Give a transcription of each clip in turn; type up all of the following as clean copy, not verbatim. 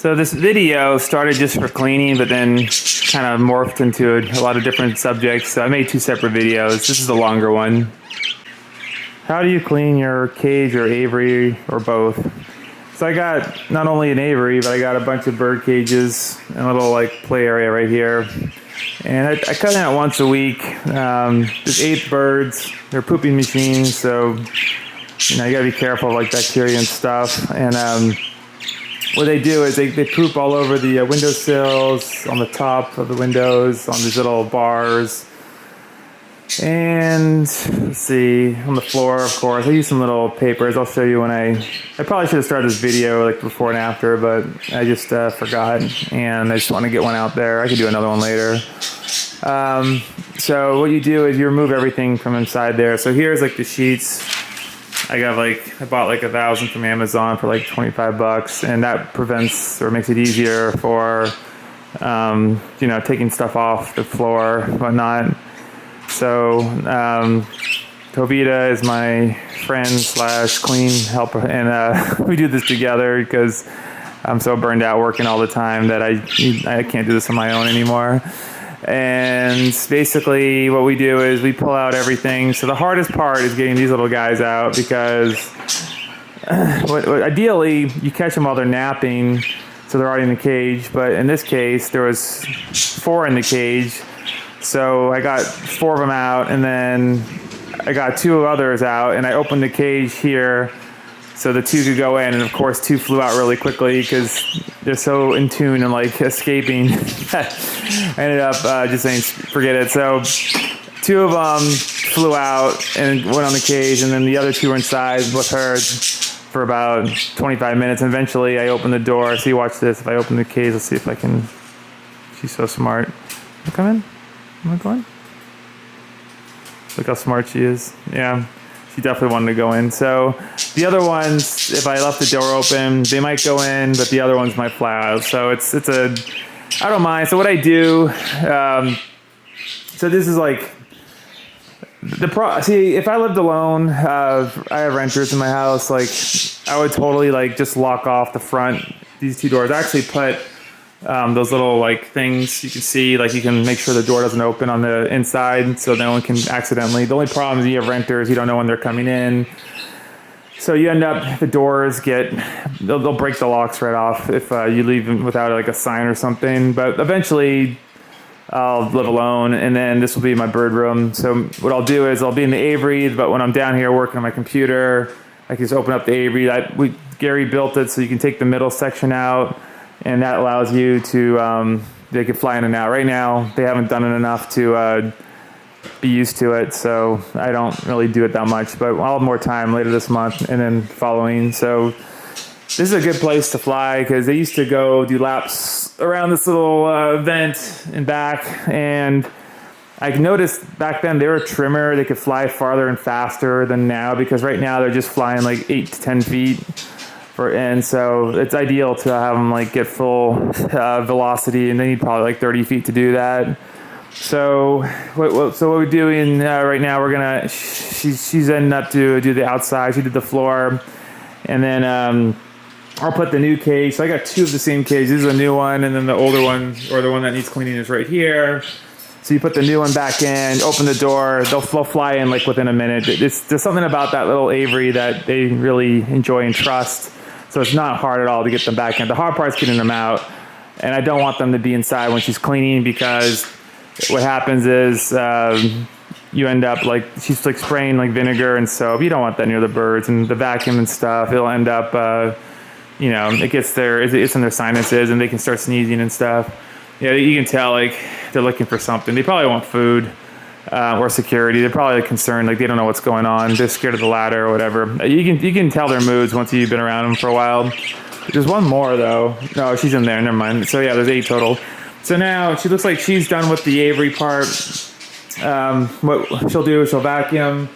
So this video started just for cleaning, but then kind of morphed into a lot of different subjects. So I made 2 separate videos. This is the longer one. How do you clean your cage or aviary or both? So I got not only an aviary, but I got a bunch of bird cages and a little like play area right here. And I cut them out once a week. There's 8 birds. They're pooping machines, so you gotta be careful of like bacteria and stuff. And what they do is they poop all over the windowsills, on the top of the windows, on these little bars. And let's see, on the floor, of course. I use some little papers. I'll show you when I probably should have started this video like before and after, but I just forgot, and I just want to get one out there. I could do another one later. So what you do is you remove everything from inside there. So here's like the sheets. I bought like 1,000 from Amazon for like $25, and that prevents or makes it easier for taking stuff off the floor, whatnot. So Tovita is my friend / clean helper, and we do this together because I'm so burned out working all the time that I can't do this on my own anymore. And basically what we do is we pull out everything. So the hardest part is getting these little guys out because ideally you catch them while they're napping, so they're already in the cage. But in this case, there was 4 in the cage. So I got 4 of them out, and then I got 2 others out, and I opened the cage here so the 2 could go in, and of course 2 flew out really quickly because they're so in tune and like escaping. I ended up just saying forget it. So 2 of them flew out and went on the cage, and then the other 2 were inside with her for about 25 minutes. And eventually I opened the door. So you watch this. If I open the cage, let's see if I can. She's so smart. Come in. Am I going? Look how smart she is. Yeah. She definitely wanted to go in. So the other ones, if I left the door open, they might go in, but the other ones might fly out. So I don't mind. So what I do, so this is like, see, if I lived alone, I have renters in my house, like I would totally like just lock off the front, these 2 doors. I actually put those little like things you can see, like you can make sure the door doesn't open on the inside so no one can accidentally. The only problem is you have renters, you don't know when they're coming in. So you end up, the doors they'll break the locks right off if you leave them without like a sign or something. But eventually I'll live alone, and then this will be my bird room. So what I'll do is I'll be in the aviary, but when I'm down here working on my computer, I can just open up the aviary. Gary built it so you can take the middle section out, and that allows you to, they can fly in and out. Right now, they haven't done it enough to be used to it, so I don't really do it that much, but I'll have more time later this month and then following. So this is a good place to fly because they used to go do laps around this little vent in back, and I noticed back then they were trimmer. They could fly farther and faster than now, because right now they're just flying like 8 to 10 feet. And so it's ideal to have them like get full velocity, and they need probably like 30 feet to do that. So what we're doing right now, she's ending up to do the outside. She did the floor, and then I'll put the new cage. So I got 2 of the same cages. This is a new one, and then the older one, or the one that needs cleaning, is right here. So you put the new one back in, open the door, they'll fly in like within a minute. There's something about that little aviary that they really enjoy and trust. So it's not hard at all to get them back in. The hard part is getting them out, and I don't want them to be inside when she's cleaning, because what happens is you end up like, she's like spraying like vinegar and soap. You don't want that near the birds, and the vacuum and stuff. It'll end up, it gets it's in their sinuses, and they can start sneezing and stuff. Yeah, you can tell like they're looking for something. They probably want food or security. They're probably concerned, like they don't know what's going on. They're scared of the ladder or whatever. You can tell their moods once you've been around them for a while. There's one more though. No, she's in there. Never mind. So yeah, there's 8 total. So now she looks like she's done with the aviary part. What she'll do is she'll vacuum,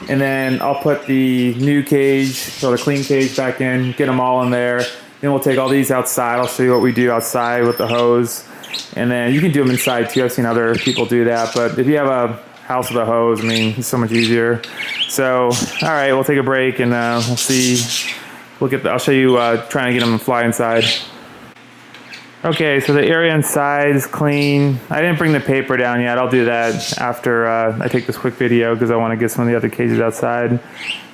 and then I'll put the new cage, so the clean cage, back in, get them all in there. Then we'll take all these outside. I'll show you what we do outside with the hose. And then you can do them inside too. I've seen other people do that. But if you have a house with a hose, I mean, it's so much easier. So, all right, we'll take a break, and we'll see. I'll show you trying to get them to fly inside. Okay, so the area inside is clean. I didn't bring the paper down yet. I'll do that after I take this quick video because I want to get some of the other cages outside.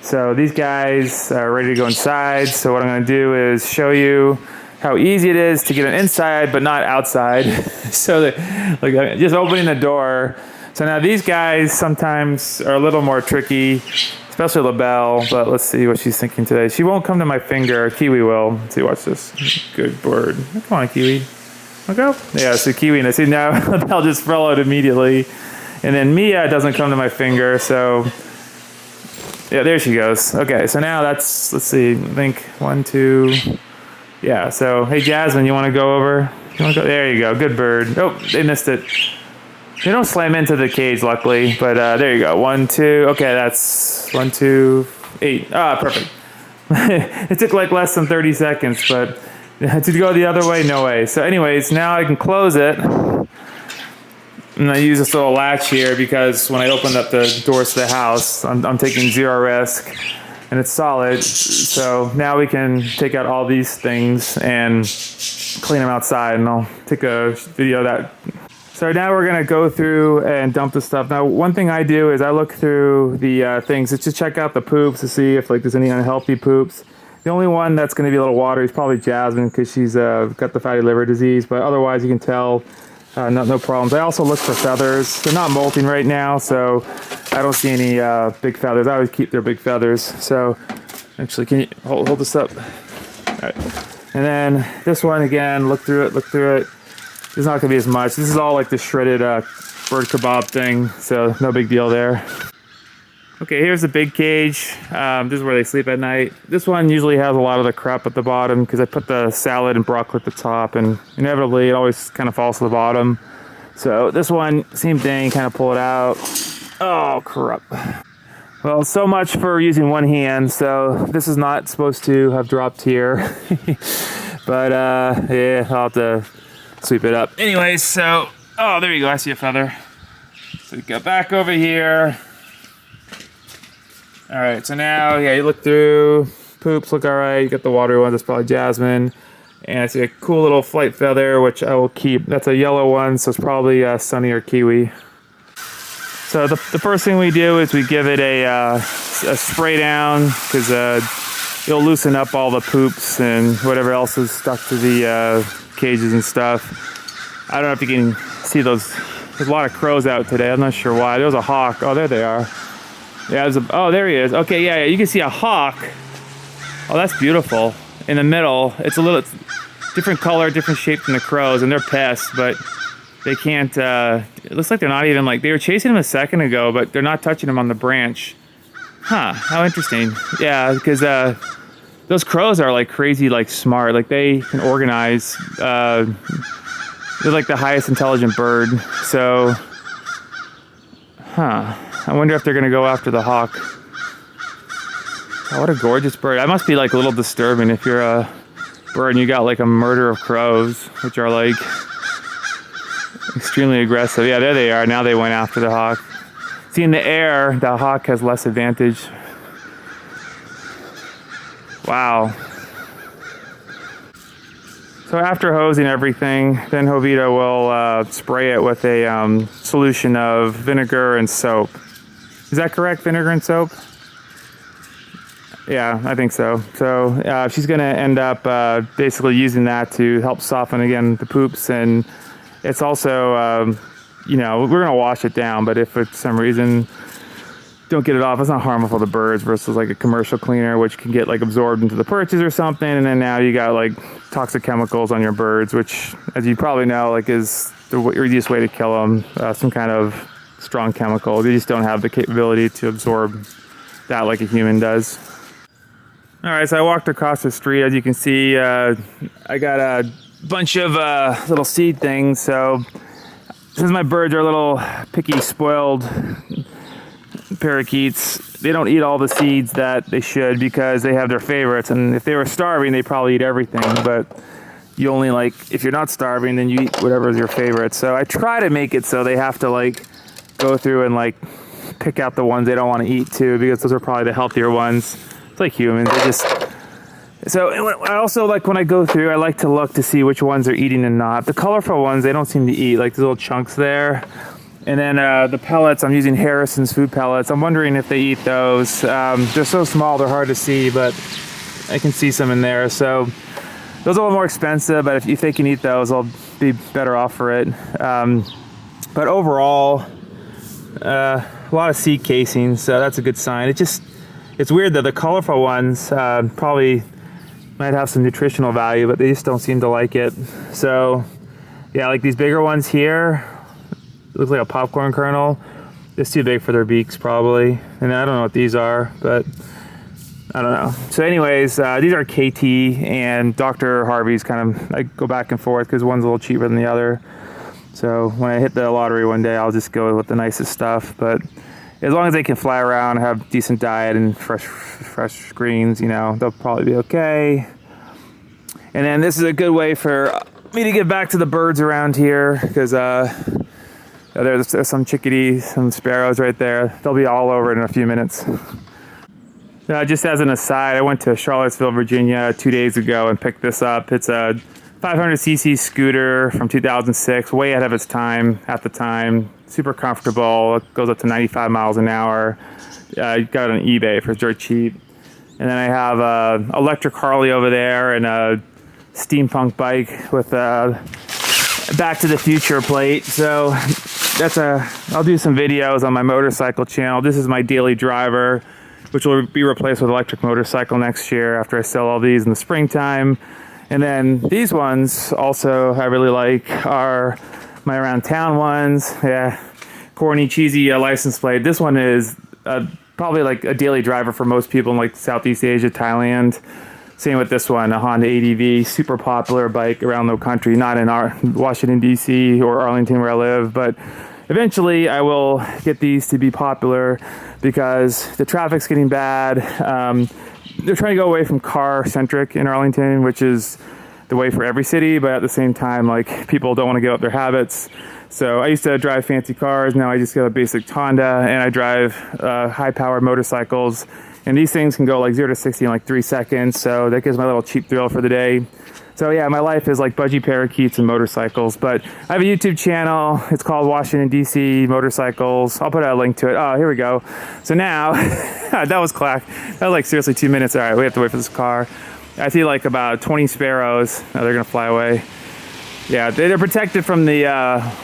So these guys are ready to go inside. So what I'm going to do is show you how easy it is to get them inside but not outside. So that, like, just opening the door. So now these guys sometimes are a little more tricky, especially LaBelle, but let's see what she's thinking today. She won't come to my finger. Kiwi will. Let's see, watch this. Good bird. Come on, Kiwi. Look up. Yeah, so Kiwi, and I see now LaBelle just followed immediately. And then Mia doesn't come to my finger, so yeah, there she goes. Okay, so now that's, let's see, I think 1, 2, yeah, so hey Jasmine, you want to go over? You want to go? There you go. Good bird. Oh, they missed it. They don't slam into the cage, luckily, but there you go. 1, 2. Okay, that's 1, 2, 8. Ah, perfect. It took like less than 30 seconds, but to go the other way, no way. So anyways, now I can close it. And I use this little latch here because when I opened up the doors to the house, I'm taking zero risk, and it's solid. So now we can take out all these things and clean them outside, and I'll take a video of that. So now we're gonna go through and dump the stuff. Now, one thing I do is I look through the things just to check out the poops to see if like there's any unhealthy poops. The only one that's gonna be a little watery is probably Jasmine because she's got the fatty liver disease, but otherwise you can tell no problems. I also look for feathers. They're not molting right now, so I don't see any big feathers. I always keep their big feathers. So actually, can you hold this up? All right. And then this one again, look through it. There's not gonna be as much. This is all like the shredded bird kebab thing, so no big deal there. Okay, here's the big cage. This is where they sleep at night. This one usually has a lot of the crap at the bottom because I put the salad and broccoli at the top, and inevitably it always kind of falls to the bottom. So this one, same thing, kind of pull it out. Oh, crap. Well, so much for using one hand. So this is not supposed to have dropped here. But yeah, I'll have to sweep it up. Anyways, so, oh, there you go. I see a feather. So we go back over here. All right, so now, yeah, you look through, poops look all right. You got the watery one, that's probably Jasmine. And I see a cool little flight feather, which I will keep. That's a yellow one, so it's probably Sunny or Kiwi. So the first thing we do is we give it a spray down because it'll loosen up all the poops and whatever else is stuck to the cages and stuff. I don't know if you can see those. There's a lot of crows out today. I'm not sure why. There was a hawk. Oh, there they are. Yeah, oh, there he is. Okay, yeah, you can see a hawk. Oh, that's beautiful. In the middle, it's a little different color, different shape than the crows, and they're pests, but they can't, it looks like they're not even like, they were chasing him a second ago, but they're not touching him on the branch. Huh, how interesting. Yeah, because those crows are like crazy, like smart. Like they can organize. They're like the highest intelligent bird. So, huh. I wonder if they're gonna go after the hawk. Oh, what a gorgeous bird. That must be like a little disturbing if you're a bird and you got like a murder of crows, which are like extremely aggressive. Yeah, there they are. Now they went after the hawk. See, in the air, the hawk has less advantage. Wow. So after hosing everything, then Jovita will spray it with a solution of vinegar and soap. Is that correct, vinegar and soap? Yeah, I think so. So she's going to end up basically using that to help soften, again, the poops. And it's also, you know, we're going to wash it down, but if for some reason don't get it off, it's not harmful to birds versus like a commercial cleaner, which can get like absorbed into the perches or something. And then now you got like toxic chemicals on your birds, which, as you probably know, like is the easiest way to kill them. Some kind of strong chemical. They just don't have the capability to absorb that like a human does. All right, so I walked across the street. As you can see, I got a bunch of little seed things. So since my birds are a little picky, spoiled parakeets, they don't eat all the seeds that they should because they have their favorites. And if they were starving, they probably eat everything. But you only like, if you're not starving, then you eat whatever is your favorite. So I try to make it so they have to like go through and like pick out the ones they don't want to eat too, because those are probably the healthier ones. It's like humans, So I also like when I go through, I like to look to see which ones are eating and not. The colorful ones, they don't seem to eat, like the little chunks there. And then the pellets, I'm using Harrison's food pellets. I'm wondering if they eat those. They're so small, they're hard to see, but I can see some in there. So those are a little more expensive, but if they can eat those, I'll be better off for it. But overall, a lot of seed casings, so that's a good sign. It's weird that the colorful ones probably might have some nutritional value, but they just don't seem to like it. So yeah, like these bigger ones here, looks like a popcorn kernel. It's too big for their beaks probably. And I don't know what these are, but I don't know. So anyways, these are KT and Dr. Harvey's I go back and forth because one's a little cheaper than the other. So when I hit the lottery one day, I'll just go with the nicest stuff. But as long as they can fly around, have decent diet and fresh greens, they'll probably be okay. And then this is a good way for me to get back to the birds around here because there's some chickadees, some sparrows right there. They'll be all over it in a few minutes. Just as an aside, I went to Charlottesville, Virginia 2 days ago and picked this up. It's a 500cc scooter from 2006, way ahead of its time at the time. Super comfortable. It goes up to 95 miles an hour. Got it on eBay for dirt cheap. And then I have a electric Harley over there and a steampunk bike with a Back to the Future plate. So I'll do some videos on my motorcycle channel. This is my daily driver, which will be replaced with electric motorcycle next year after I sell all these in the springtime. And then these ones also I really like are my around town ones. Yeah, corny, cheesy license plate. This one is probably like a daily driver for most people in like Southeast Asia, Thailand. Same with this one, a Honda ADV, super popular bike around the country, not in our Washington, D.C. or Arlington where I live, but eventually I will get these to be popular because the traffic's getting bad. They're trying to go away from car-centric in Arlington, which is the way for every city, but at the same time, like, people don't want to give up their habits. So I used to drive fancy cars. Now I just get a basic Honda, and I drive high-powered motorcycles. And these things can go like 0 to 60 in like 3 seconds. So that gives my little cheap thrill for the day. So yeah, my life is like budgie parakeets and motorcycles. But I have a YouTube channel. It's called Washington, D.C. Motorcycles. I'll put a link to it. Oh, here we go. So now, that was clack. That was like seriously 2 minutes. All right, we have to wait for this car. I see like about 20 sparrows. Now they're going to fly away. Yeah, they're protected from the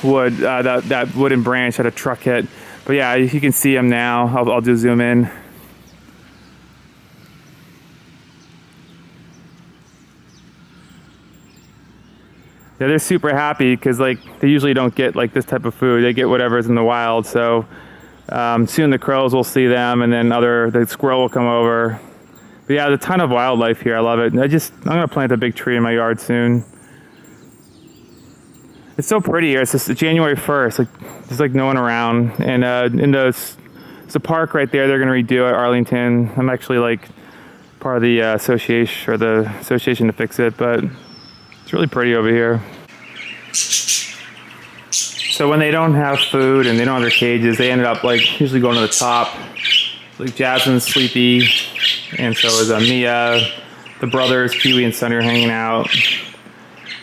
wood, that wooden branch that a truck hit. But yeah, you can see them now. I'll just zoom in. Yeah, they're super happy because like they usually don't get like this type of food. They get whatever's in the wild. So soon the crows will see them, and then the squirrel will come over. But yeah, there's a ton of wildlife here. I love it. I'm gonna plant a big tree in my yard soon. It's so pretty here. It's just January 1st. Like there's like no one around, and it's a park right there. They're gonna redo it, Arlington. I'm actually like part of the association to fix it, but it's really pretty over here. So when they don't have food and they don't have their cages, they ended up like usually going to the top. Like Jasmine's sleepy, and so is Mia. The brothers, Kiwi and Sunny, are hanging out.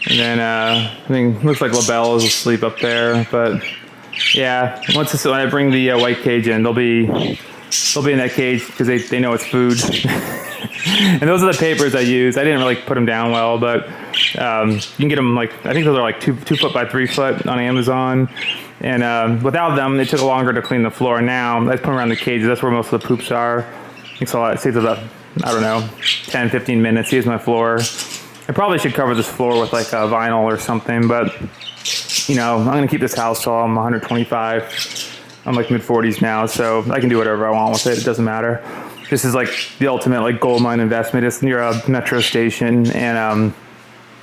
And then I think looks like LaBelle is asleep up there. But yeah, when I bring the white cage in, they'll be in that cage because they know it's food. And those are the papers I use. I didn't really put them down well, but you can get them like, I think those are like 2 foot by 3 foot on Amazon. And without them, it took longer to clean the floor. Now I just put them around the cages. That's where most of the poops are. I think so. It saves about, I don't know, 10, 15 minutes. Here's my floor. I probably should cover this floor with like a vinyl or something, but I'm going to keep this house till I'm 125. I'm like mid 40s now, so I can do whatever I want with it. It doesn't matter. This is like the ultimate like gold mine investment. It's near a metro station and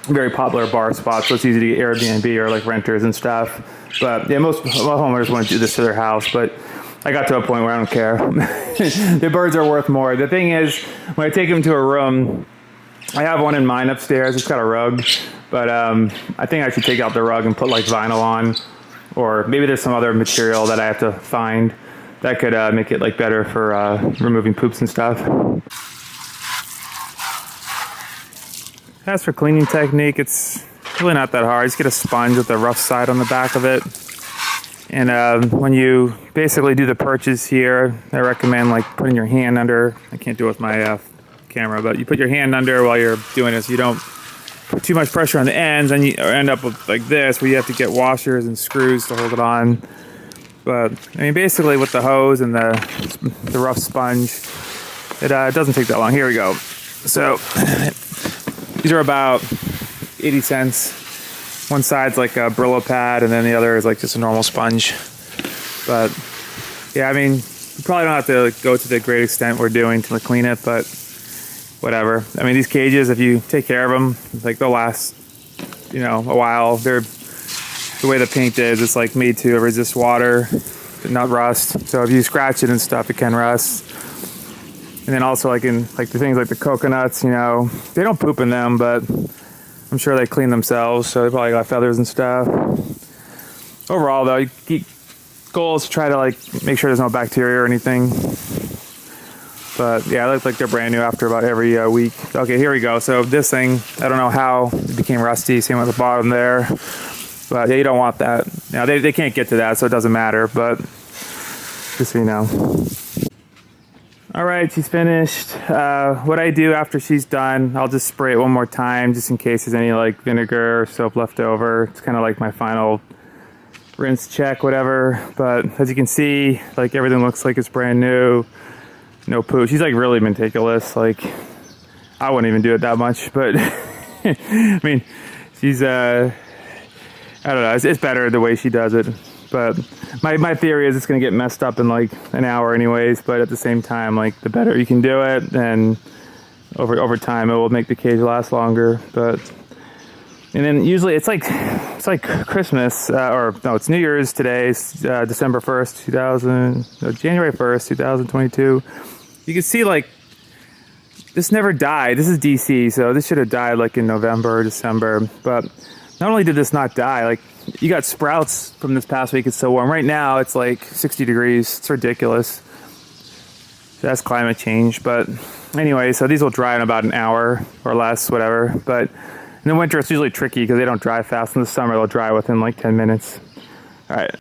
very popular bar spot, so it's easy to get Airbnb or like renters and stuff. But yeah, most homeowners want to do this to their house, but I got to a point where I don't care. The birds are worth more. The thing is, when I take them to a room, I have one in mine upstairs. It's got a rug, but I think I should take out the rug and put like vinyl on, or maybe there's some other material that I have to find that could make it like better for removing poops and stuff. as for cleaning technique, it's really not that hard. Just get a sponge with the rough side on the back of it. And when you basically do the perches here, I recommend like putting your hand under. I can't do it with my camera, but you put your hand under while you're doing it so you don't put too much pressure on the ends, and you end up with like this where you have to get washers and screws to hold it on. But I mean, basically with the hose and the rough sponge, it doesn't take that long. Here we go. So these are about 80 cents. One side's like a Brillo pad, and then the other is like just a normal sponge. But yeah, I mean, you probably don't have to go to the great extent we're doing to clean it, but whatever. I mean, these cages, if you take care of them, like they'll last, you know, a while. They're the way the paint is, it's like made to resist water, but not rust. So if you scratch it and stuff, it can rust. And then also like in like the things like the coconuts, you know, they don't poop in them, but I'm sure they clean themselves. So they probably got feathers and stuff. Overall though, goal is to try to like make sure there's no bacteria or anything. But yeah, they look like they're brand new after about every week. Okay, here we go. So this thing, I don't know how it became rusty. Same with the bottom there. But yeah, you don't want that. Now they can't get to that, so it doesn't matter. But just so you know. All right, she's finished. What I do after she's done, I'll just spray it one more time just in case there's any like vinegar or soap left over. It's kind of like my final rinse check, whatever. But as you can see, like everything looks like it's brand new. No poo. She's like really meticulous. Like I wouldn't even do it that much, but I mean, she's I don't know. It's better the way she does it. But my theory is it's gonna get messed up in like an hour anyways. But at the same time, like the better you can do it, then over time it will make the cage last longer. But and then usually it's like Christmas or no, it's New Year's today. It's December 1st, January 1st, 2022. You can see like this never died. This is DC, so this should have died like in November or December. But not only did this not die, like you got sprouts from this past week. It's so warm. Right now it's like 60 degrees. It's ridiculous. So that's climate change. But anyway, so these will dry in about an hour or less, whatever. But in the winter it's usually tricky because they don't dry fast. In the summer they'll dry within like 10 minutes. All right.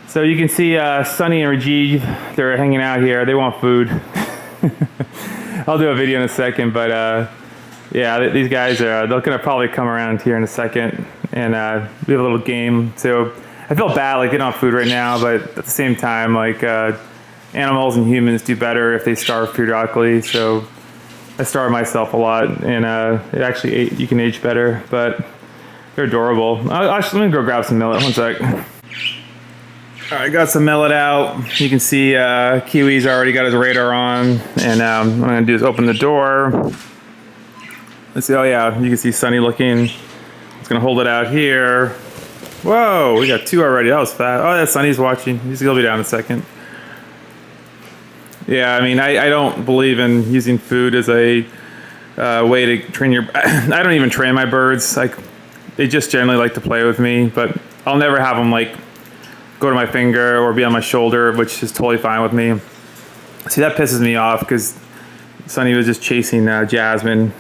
So you can see Sunny and Rajiv, they're hanging out here. They want food. I'll do a video in a second, but yeah, these guys they're gonna probably come around here in a second, and we have a little game. So I feel bad, like they don't have food right now, but at the same time, like animals and humans do better if they starve periodically. So I starve myself a lot, and it actually you can age better, but they're adorable. Actually, let me go grab some millet. One sec. All right, got some millet out. You can see Kiwi's already got his radar on, and what I'm gonna do is open the door. Let's see. Oh yeah, you can see Sunny looking. It's gonna hold it out here. Whoa, we got two already. That was fast. Oh, yeah, Sunny's watching. He'll be down in a second. Yeah, I mean, I don't believe in using food as a way to train your. I don't even train my birds. Like, they just generally like to play with me, but I'll never have them like go to my finger or be on my shoulder, which is totally fine with me. See, that pisses me off because Sunny was just chasing Jasmine.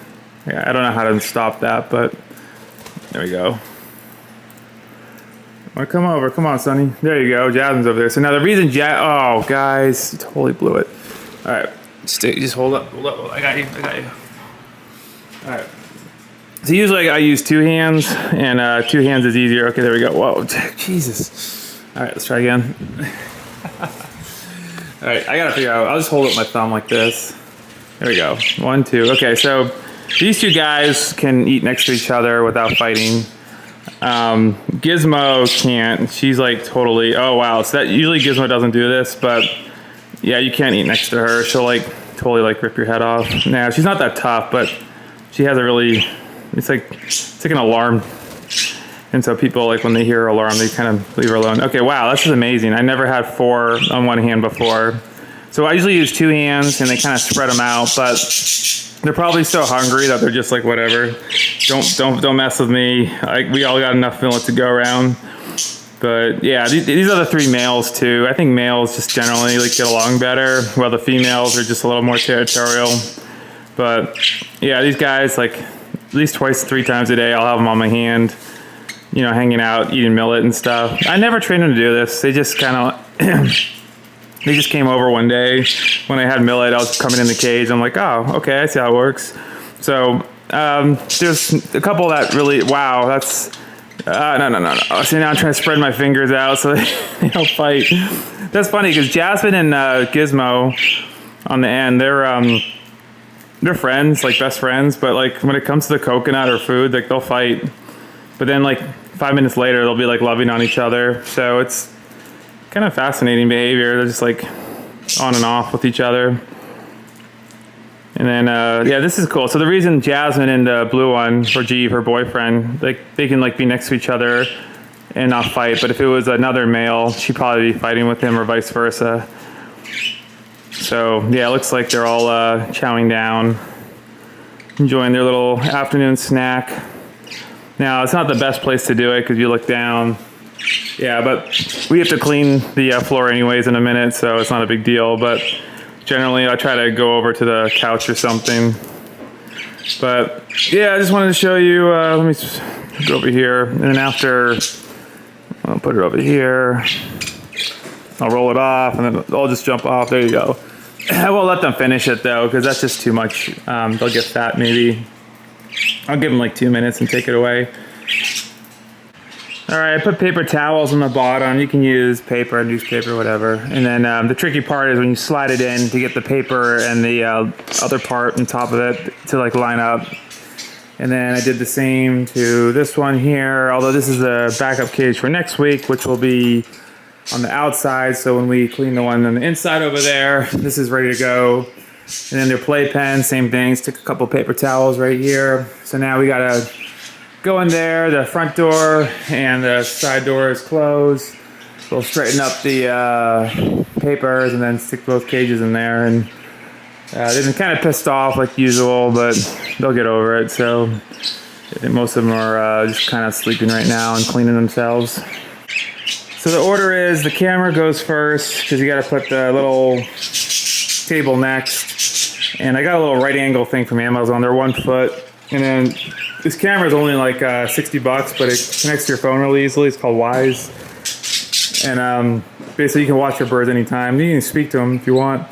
Yeah, I don't know how to stop that, but there we go. Oh, come over. Come on, Sunny. There you go. Jasmine's over there. So now the reason oh, guys, you totally blew it. All right. Just hold up. Hold up. I got you. All right. So usually I use two hands, and two hands is easier. Okay, there we go. Whoa, Jesus. All right, let's try again. All right, I gotta figure out. I'll just hold up my thumb like this. There we go. 1, 2. Okay, so these two guys can eat next to each other without fighting. Gizmo can't. She's like totally. Oh wow. So that usually Gizmo doesn't do this, but yeah, you can't eat next to her. She'll like totally like rip your head off. Now she's not that tough, but she has a really. It's like an alarm. And so people, like, when they hear her alarm, they kind of leave her alone. Okay, wow, this is amazing. I never had 4 on one hand before. So I usually use 2 hands, and they kind of spread them out, but they're probably so hungry that they're just like, whatever. Don't mess with me. We all got enough millet to go around. But yeah, these are the 3 males too. I think males just generally like get along better, while the females are just a little more territorial. But yeah, these guys, like, at least twice, 3 times a day. I'll have them on my hand, you know, hanging out, eating millet and stuff. I never trained them to do this. They just kind of, they just came over one day when I had millet. I was coming in the cage. I'm like, oh, okay, I see how it works. So there's a couple that really, wow, that's, no. See, now I'm trying to spread my fingers out so they don't fight. That's funny because Jasmine and Gizmo on the end, they're friends, like best friends, but like when it comes to the coconut or food, like they'll fight. But then like 5 minutes later, they'll be like loving on each other. So it's kind of fascinating behavior. They're just like on and off with each other. And then, yeah, this is cool. So the reason Jasmine and the blue one, or Jeeve, her boyfriend, like they can like be next to each other and not fight. But if it was another male, she'd probably be fighting with him or vice versa. So yeah, it looks like they're all chowing down, enjoying their little afternoon snack. Now, it's not the best place to do it because you look down. Yeah, but we have to clean the floor anyways in a minute, so it's not a big deal. But generally, I try to go over to the couch or something. But yeah, I just wanted to show you. Let me just go over here, and then after, I'll put it over here. I'll roll it off, and then I'll just jump off. There you go. I won't let them finish it though, because that's just too much. They'll get fat maybe. I'll give them like 2 minutes and take it away. All right, I put paper towels on the bottom. You can use paper, newspaper, whatever. And then the tricky part is when you slide it in to get the paper and the other part on top of it to like line up. And then I did the same to this one here, although this is the backup cage for next week, which will be on the outside. So when we clean the one on the inside over there, this is ready to go. And then their playpen, same thing. Stick a couple paper towels right here. So now we gotta go in there. The front door and the side door is closed. We'll straighten up the papers and then stick both cages in there. And they've been kind of pissed off like usual, but they'll get over it. So I think most of them are just kind of sleeping right now and cleaning themselves. So the order is the camera goes first because you got to put the little table next. And I got a little right angle thing from Amazon. They're 1 foot. And then this camera is only like $60, but it connects to your phone really easily. It's called Wise. And basically you can watch your birds anytime. You can speak to them if you want.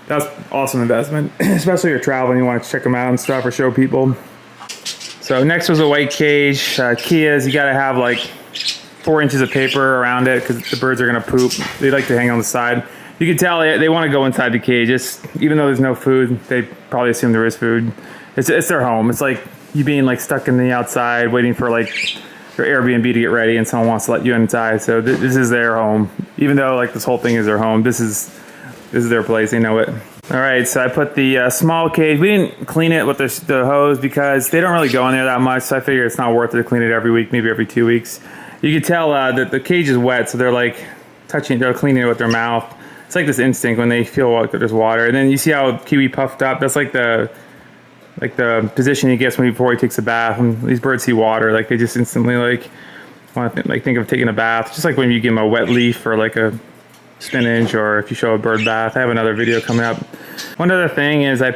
That's awesome investment, especially if you're traveling. You want to check them out and stuff or show people. So next was a white cage. Key is you got to have like 4 inches of paper around it because the birds are going to poop. They like to hang on the side. You can tell they want to go inside the cage. Even though there's no food, they probably assume there is food. It's their home. It's like you being like stuck in the outside waiting for like your Airbnb to get ready and someone wants to let you inside. So this is their home. Even though like this whole thing is their home, this is their place. They know it. All right, so I put the small cage. We didn't clean it with the hose because they don't really go in there that much. So I figure it's not worth it to clean it every week, maybe every 2 weeks. You can tell that the cage is wet, so they're like they're cleaning it with their mouth. It's like this instinct when they feel like there's water. And then you see how Kiwi puffed up? That's like the position he gets before he takes a bath. When these birds see water, like they just instantly like want to think of taking a bath. Just like when you give them a wet leaf or like a spinach, or if you show a bird bath. I have another video coming up. One other thing is I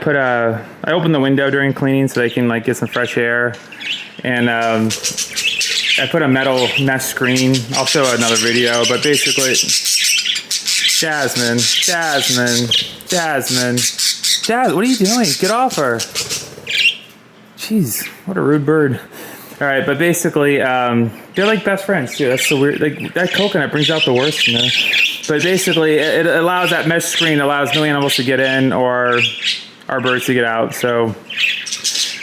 open the window during cleaning so they can like get some fresh air. And I put a metal mesh screen. I'll show another video, but basically, Jasmine, what are you doing? Get off her. Jeez, what a rude bird. All right, but basically, they're like best friends too. That's so weird. Like that coconut brings out the worst in there. But basically, it allows that mesh screen allows no animals to get in or our birds to get out. So,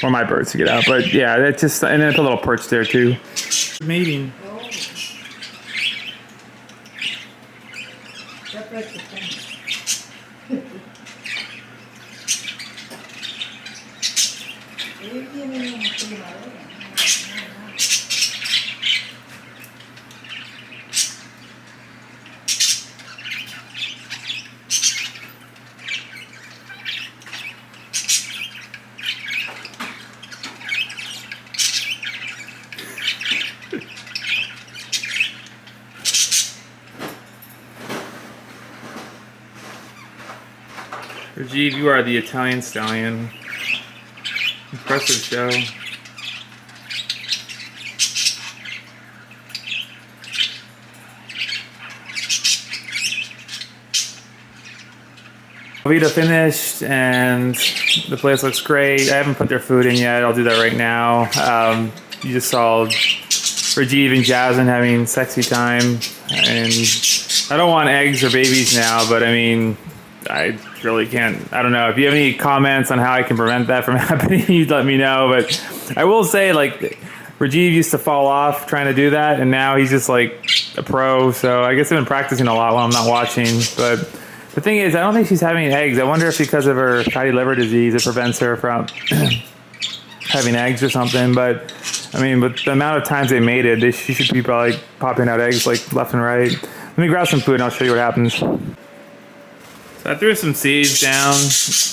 or my birds to get out. But yeah, that just and then put a little perch there too. Mating. Rajiv, you are the Italian stallion. Impressive show. Vita finished, and the place looks great. I haven't put their food in yet. I'll do that right now. You just saw Rajiv and Jasmine having sexy time, and I don't want eggs or babies now, but I mean, I really can't. I don't know. If you have any comments on how I can prevent that from happening, you'd let me know. But I will say, like, Rajiv used to fall off trying to do that, and now he's just like a pro. So I guess I've been practicing a lot while I'm not watching. But the thing is, I don't think she's having eggs. I wonder if because of her fatty liver disease, it prevents her from having eggs or something. But I mean, with the amount of times they mated, she should be probably popping out eggs like left and right. Let me grab some food and I'll show you what happens. So I threw some seeds down.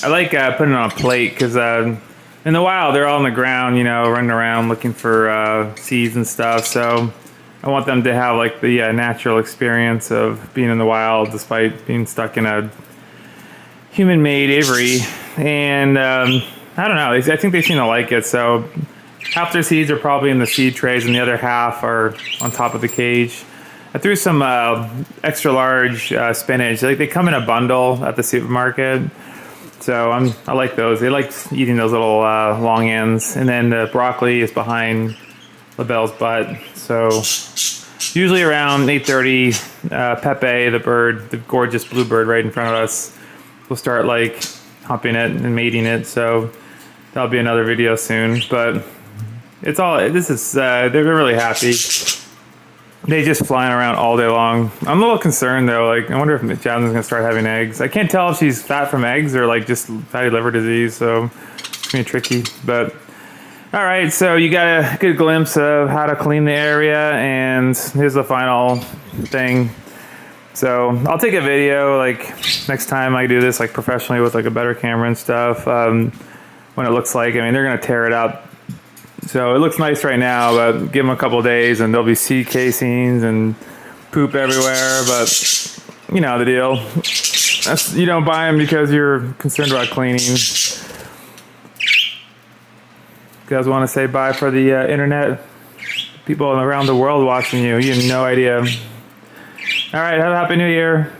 I like putting it on a plate because in the wild they're all on the ground, you know, running around looking for seeds and stuff. So I want them to have like the natural experience of being in the wild despite being stuck in a human-made aviary. And I don't know, I think they seem to like it. So half their seeds are probably in the seed trays and the other half are on top of the cage. I threw some extra large spinach. Like they come in a bundle at the supermarket. So I like those. They like eating those little long ends. And then the broccoli is behind LaBelle's butt. So usually around 8:30, Pepe, the bird, the gorgeous blue bird right in front of us, will start like humping it and mating it. So that'll be another video soon. But it's all, this is, they're really happy. They just flying around all day long. I'm a little concerned though. Like, I wonder if Jasmine's gonna start having eggs. I can't tell if she's fat from eggs or like just fatty liver disease. So it's gonna be tricky. But all right, so you got a good glimpse of how to clean the area, and here's the final thing. So I'll take a video like next time I do this like professionally with like a better camera and stuff. When it looks like, I mean, they're gonna tear it up. So it looks nice right now, but give them a couple days and there'll be seed casings and poop everywhere. But you know the deal. You don't buy them because you're concerned about cleaning. You guys want to say bye for the internet? People around the world watching you. You have no idea. All right, have a happy new year.